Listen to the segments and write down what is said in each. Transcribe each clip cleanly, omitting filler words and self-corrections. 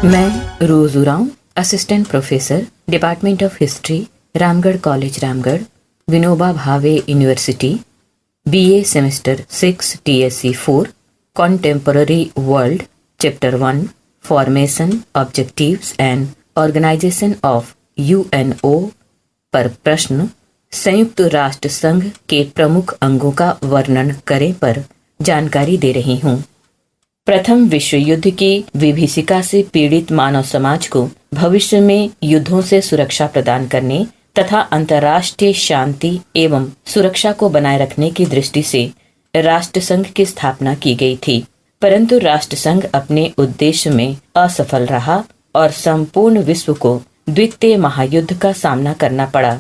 मैं Rose Oraon, assistant professor, department of history, Ramgarh college Ramgarh, Vinoba Bhave university, BA semester 6 TSC 4, contemporary world, chapter 1, formation, objectives and organisation of UNO पर प्रश्न संयुक्त राष्ट्र संघ के प्रमुख अंगों का वर्णन करें पर जानकारी दे रही हूँ। प्रथम विश्व युद्ध की विभीषिका से पीड़ित मानव समाज को भविष्य में युद्धों से सुरक्षा प्रदान करने तथा अंतर्राष्ट्रीय शांति एवं सुरक्षा को बनाए रखने की दृष्टि से राष्ट्रसंघ की स्थापना की गई थी, परंतु राष्ट्रसंघ अपने उद्देश्य में असफल रहा और संपूर्ण विश्व को द्वितीय महायुद्ध का सामना करना पड़ा।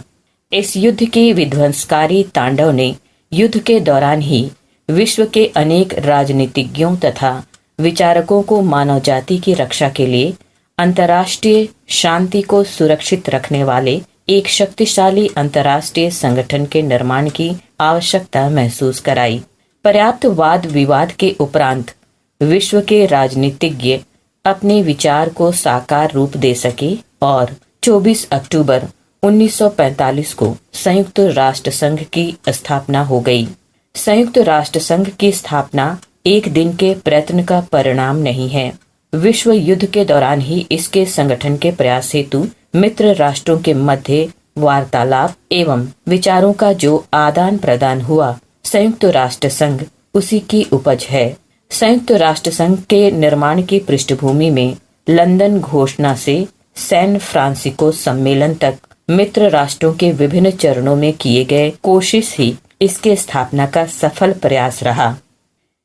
इस युद्ध के विध्वंसकारी तांडव ने युद्ध के दौरान ही विश्व के अनेक राजनीतिज्ञों तथा विचारकों को मानव जाति की रक्षा के लिए अंतर्राष्ट्रीय शांति को सुरक्षित रखने वाले एक शक्तिशाली अंतर्राष्ट्रीय संगठन के निर्माण की आवश्यकता महसूस कराई। पर्याप्त वाद विवाद के उपरांत विश्व के राजनीतिज्ञ अपने विचार को साकार रूप दे सके और 24 अक्टूबर 1945 को संयुक्त राष्ट्र संघ की स्थापना हो गई। संयुक्त राष्ट्र संघ की स्थापना एक दिन के प्रयत्न का परिणाम नहीं है। विश्व युद्ध के दौरान ही इसके संगठन के प्रयास हेतु मित्र राष्ट्रों के मध्य वार्तालाप एवं विचारों का जो आदान प्रदान हुआ, संयुक्त राष्ट्र संघ उसी की उपज है। संयुक्त राष्ट्र संघ के निर्माण की पृष्ठभूमि में लंदन घोषणा से सैन फ्रांसिस्को सम्मेलन तक मित्र राष्ट्रों के विभिन्न चरणों में किए गए कोशिश ही इसके स्थापना का सफल प्रयास रहा।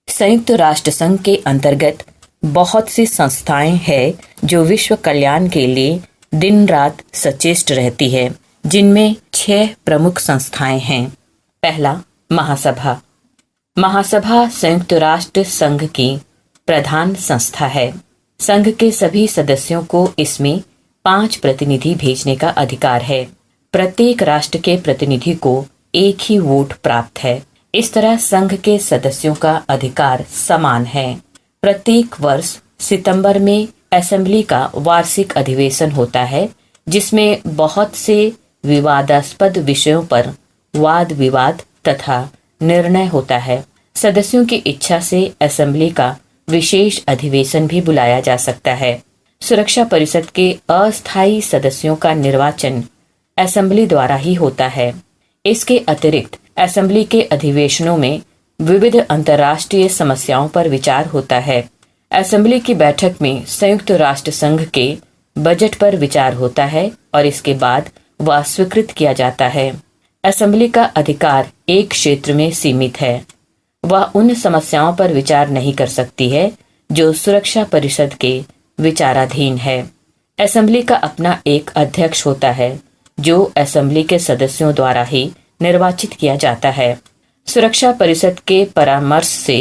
संयुक्त राष्ट्र संघ के अंतर्गत बहुत सी संस्थाएं हैं जो विश्व कल्याण के लिए दिन रात सचेष्ट रहती है, जिनमें 6 प्रमुख संस्थाएं हैं। पहला, महासभा। महासभा संयुक्त राष्ट्र संघ की प्रधान संस्था है। संघ के सभी सदस्यों को इसमें 5 प्रतिनिधि भेजने का अधिकार है। प्रत्येक राष्ट्र के प्रतिनिधि को एक ही वोट प्राप्त है। इस तरह संघ के सदस्यों का अधिकार समान है। प्रत्येक वर्ष सितंबर में असेंबली का वार्षिक अधिवेशन होता है, जिसमें बहुत से विवादास्पद विषयों पर वाद विवाद तथा निर्णय होता है। सदस्यों की इच्छा से असेंबली का विशेष अधिवेशन भी बुलाया जा सकता है। सुरक्षा परिषद के अस्थायी सदस्यों का निर्वाचन असेंबली द्वारा ही होता है। इसके अतिरिक्त असेंबली के अधिवेशनों में विविध अंतर्राष्ट्रीय समस्याओं पर विचार होता है। असेंबली की बैठक में संयुक्त राष्ट्र संघ के बजट पर विचार होता है और इसके बाद वह स्वीकृत किया जाता है। असेंबली का अधिकार एक क्षेत्र में सीमित है। वह उन समस्याओं पर विचार नहीं कर सकती है जो सुरक्षा परिषद के विचाराधीन है। असेंबली का अपना एक अध्यक्ष होता है, जो असेंबली के सदस्यों द्वारा ही निर्वाचित किया जाता है। सुरक्षा परिषद के परामर्श से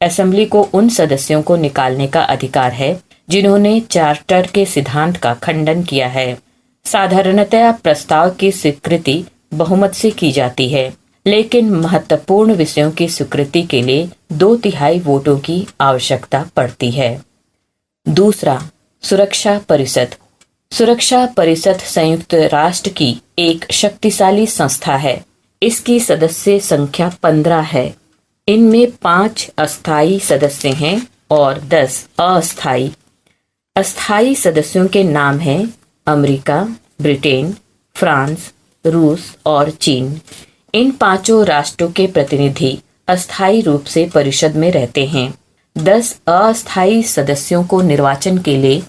असेंबली को उन सदस्यों को निकालने का अधिकार है जिन्होंने चार्टर के सिद्धांत का खंडन किया है। साधारणतया प्रस्ताव की स्वीकृति बहुमत से की जाती है, लेकिन महत्वपूर्ण विषयों की स्वीकृति के लिए 2/3 वोटों की आवश्यकता पड़ती है। दूसरा, सुरक्षा परिषद। सुरक्षा परिषद संयुक्त राष्ट्र की एक शक्तिशाली संस्था है। इसकी सदस्य संख्या 15 है। इनमें 5 अस्थायी सदस्य हैं और 10 अस्थायी। अस्थायी सदस्यों के नाम हैं अमेरिका, ब्रिटेन, फ्रांस, रूस और चीन। इन 5 राष्ट्रों के प्रतिनिधि अस्थायी रूप से परिषद में रहते हैं। 10 अस्थायी सदस्यों को निर्वाचन के लिए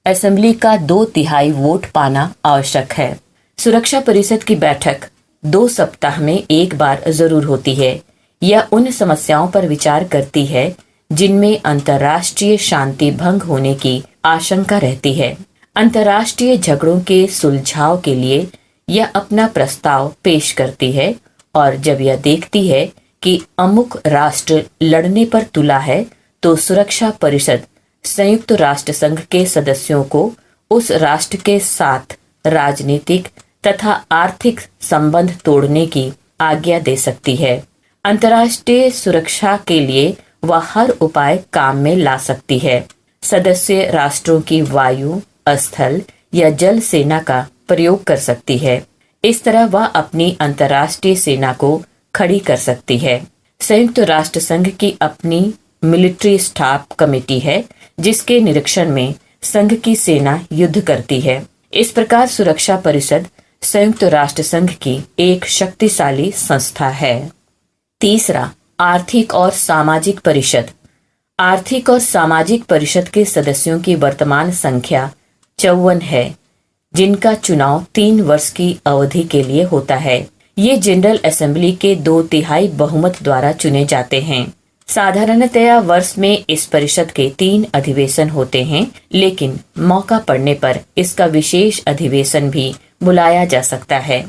असेंबली का 2/3 वोट पाना आवश्यक है। सुरक्षा परिषद की बैठक 2 सप्ताह में एक बार जरूर होती है। यह उन समस्याओं पर विचार करती है जिनमें अंतर्राष्ट्रीय शांति भंग होने की आशंका रहती है। अंतर्राष्ट्रीय झगड़ों के सुलझाव के लिए यह अपना प्रस्ताव पेश करती है और जब यह देखती है कि अमुक राष्ट्र लड़ने पर तुला है, तो सुरक्षा परिषद संयुक्त राष्ट्र संघ के सदस्यों को उस राष्ट्र के साथ राजनीतिक तथा आर्थिक संबंध तोड़ने की आज्ञा दे सकती है। अंतर्राष्ट्रीय सुरक्षा के लिए वह हर उपाय काम में ला सकती है। सदस्य राष्ट्रों की वायु, स्थल या जल सेना का प्रयोग कर सकती है। इस तरह वह अपनी अंतर्राष्ट्रीय सेना को खड़ी कर सकती है। संयुक्त राष्ट्र संघ की अपनी मिलिट्री स्टाफ कमेटी है, जिसके निरीक्षण में संघ की सेना युद्ध करती है। इस प्रकार सुरक्षा परिषद संयुक्त राष्ट्र संघ की एक शक्तिशाली संस्था है। तीसरा, आर्थिक और सामाजिक परिषद। आर्थिक और सामाजिक परिषद के सदस्यों की वर्तमान संख्या 54 है, जिनका चुनाव 3 वर्ष की अवधि के लिए होता है। ये जनरल असेंबली के 2/3 बहुमत द्वारा चुने जाते हैं। साधारणतया वर्ष में इस परिषद के 3 अधिवेशन होते हैं, लेकिन मौका पड़ने पर इसका विशेष अधिवेशन भी बुलाया जा सकता है।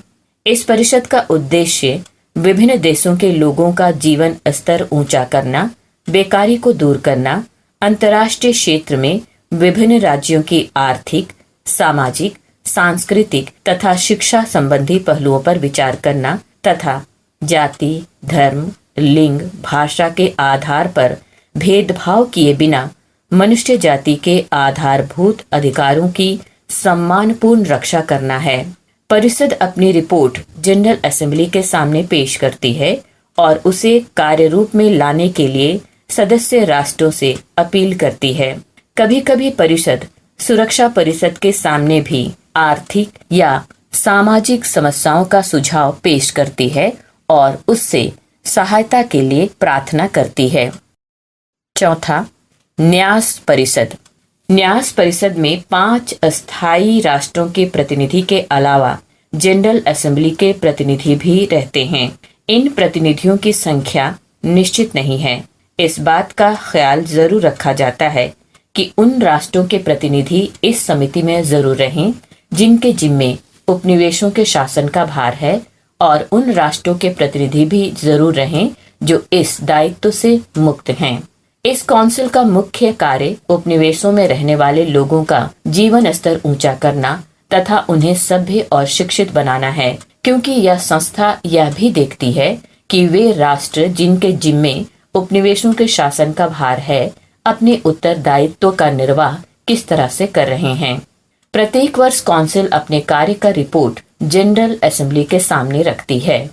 इस परिषद का उद्देश्य विभिन्न देशों के लोगों का जीवन स्तर ऊंचा करना, बेकारी को दूर करना, अंतर्राष्ट्रीय क्षेत्र में विभिन्न राज्यों की आर्थिक, सामाजिक, सांस्कृतिक तथा शिक्षा संबंधी पहलुओं पर विचार करना तथा जाति, धर्म, लिंग, भाषा के आधार पर भेदभाव किए बिना मनुष्य जाति के आधारभूत अधिकारों की सम्मानपूर्ण रक्षा करना है। परिषद अपनी रिपोर्ट जनरल असेंबली के सामने पेश करती है और उसे कार्य रूप में लाने के लिए सदस्य राष्ट्रों से अपील करती है। कभी कभी परिषद सुरक्षा परिषद के सामने भी आर्थिक या सामाजिक समस्याओं का सुझाव पेश करती है और उससे सहायता के लिए प्रार्थना करती है। चौथा, न्यास परिषद। न्यास परिषद में 5 अस्थायी राष्ट्रों के प्रतिनिधि के अलावा जनरल असेंबली के प्रतिनिधि भी रहते हैं। इन प्रतिनिधियों की संख्या निश्चित नहीं है। इस बात का ख्याल जरूर रखा जाता है कि उन राष्ट्रों के प्रतिनिधि इस समिति में जरूर रहें जिनके जिम्मे उपनिवेशों के शासन का भार है, और उन राष्ट्रों के प्रतिनिधि भी जरूर रहें जो इस दायित्व से मुक्त हैं। इस काउंसिल का मुख्य कार्य उपनिवेशों में रहने वाले लोगों का जीवन स्तर ऊंचा करना तथा उन्हें सभ्य और शिक्षित बनाना है, क्योंकि यह संस्था यह भी देखती है कि वे राष्ट्र जिनके जिम्मे उपनिवेशों के शासन का भार है अपने उत्तरदायित्व का निर्वाह किस तरह से कर रहे हैं। प्रत्येक वर्ष काउंसिल अपने कार्य का रिपोर्ट जनरल असेंबली के सामने रखती है।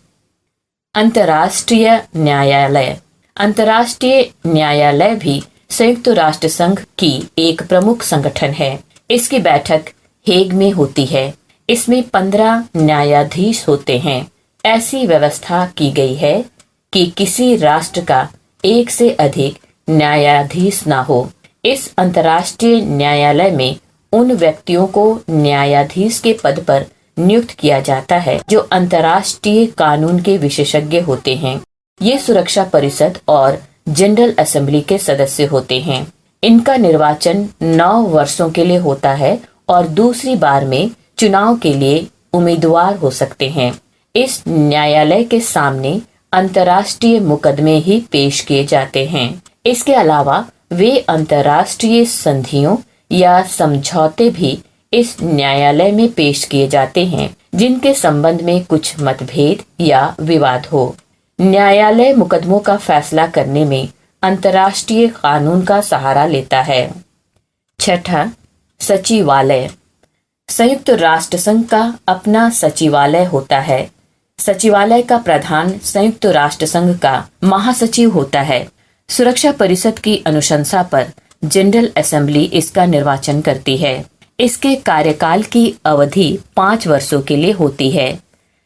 अंतर्राष्ट्रीय न्यायालय। अंतर्राष्ट्रीय न्यायालय भी संयुक्त राष्ट्र संघ की एक प्रमुख संगठन है। इसकी बैठक हेग में होती है। इसमें 15 न्यायाधीश होते हैं। ऐसी व्यवस्था की गई है कि किसी राष्ट्र का एक से अधिक न्यायाधीश न हो। इस अंतर्राष्ट्रीय न्यायालय में उन व्यक्तियों को न्यायाधीश के पद पर नियुक्त किया जाता है जो अंतर्राष्ट्रीय कानून के विशेषज्ञ होते हैं। ये सुरक्षा परिषद और जनरल असेंबली के सदस्य होते हैं। इनका निर्वाचन 9 वर्षों के लिए होता है और दूसरी बार में चुनाव के लिए उम्मीदवार हो सकते हैं। इस न्यायालय के सामने अंतर्राष्ट्रीय मुकदमे ही पेश किए जाते हैं। इसके अलावा वे अंतर्राष्ट्रीय संधियों या समझौते भी इस न्यायालय में पेश किए जाते हैं जिनके संबंध में कुछ मतभेद या विवाद हो। न्यायालय मुकदमों का फैसला करने में अंतर्राष्ट्रीय कानून का सहारा लेता है। छठा, सचिवालय। संयुक्त राष्ट्र संघ का अपना सचिवालय होता है। सचिवालय का प्रधान संयुक्त राष्ट्र संघ का महासचिव होता है। सुरक्षा परिषद की अनुशंसा पर जनरल असेंबली इसका निर्वाचन करती है। इसके कार्यकाल की अवधि 5 वर्षों के लिए होती है।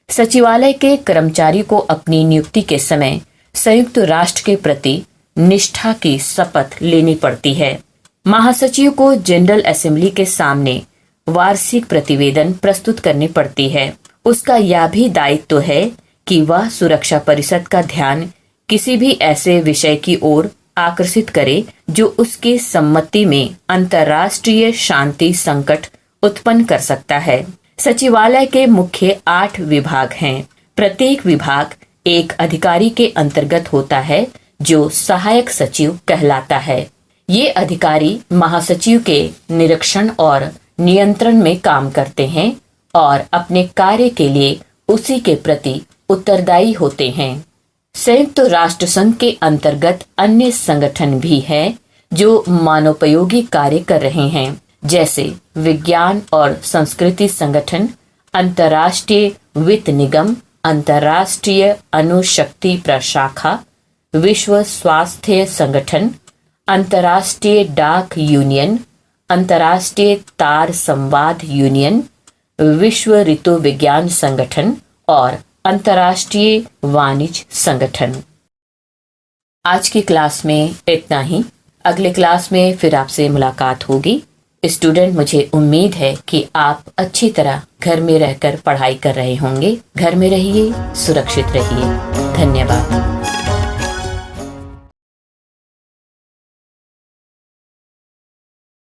सचिवालय के कर्मचारी को अपनी नियुक्ति के समय संयुक्त राष्ट्र के प्रति निष्ठा की शपथ लेनी पड़ती है। महासचिव को जनरल असेंबली के सामने वार्षिक प्रतिवेदन प्रस्तुत करनी पड़ती है। उसका यह भी दायित्व है कि वह सुरक्षा परिषद का ध्यान किसी भी ऐसे विषय की ओर आकर्षित करे जो उसकी सम्मति में अंतर्राष्ट्रीय शांति संकट उत्पन्न कर सकता है। सचिवालय के मुख्य 8 विभाग हैं। प्रत्येक विभाग एक अधिकारी के अंतर्गत होता है जो सहायक सचिव कहलाता है। ये अधिकारी महासचिव के निरीक्षण और नियंत्रण में काम करते हैं और अपने कार्य के लिए उसी के प्रति उत्तरदायी होते हैं। संयुक्त राष्ट्र संघ के अंतर्गत अन्य संगठन भी हैं जो मानवोपयोगी कार्य कर रहे हैं, जैसे विज्ञान और संस्कृति संगठन, अंतर्राष्ट्रीय वित्त निगम, अंतर्राष्ट्रीय अणुशक्ति प्रशाखा, विश्व स्वास्थ्य संगठन, अंतर्राष्ट्रीय डाक यूनियन, अंतर्राष्ट्रीय तार संवाद यूनियन, विश्व ऋतु विज्ञान संगठन और अंतर्राष्ट्रीय वाणिज्य संगठन। आज की क्लास में इतना ही। अगले क्लास में फिर आपसे मुलाकात होगी। स्टूडेंट, मुझे उम्मीद है कि आप अच्छी तरह घर में रहकर पढ़ाई कर रहे होंगे। घर में रहिए, सुरक्षित रहिए। धन्यवाद।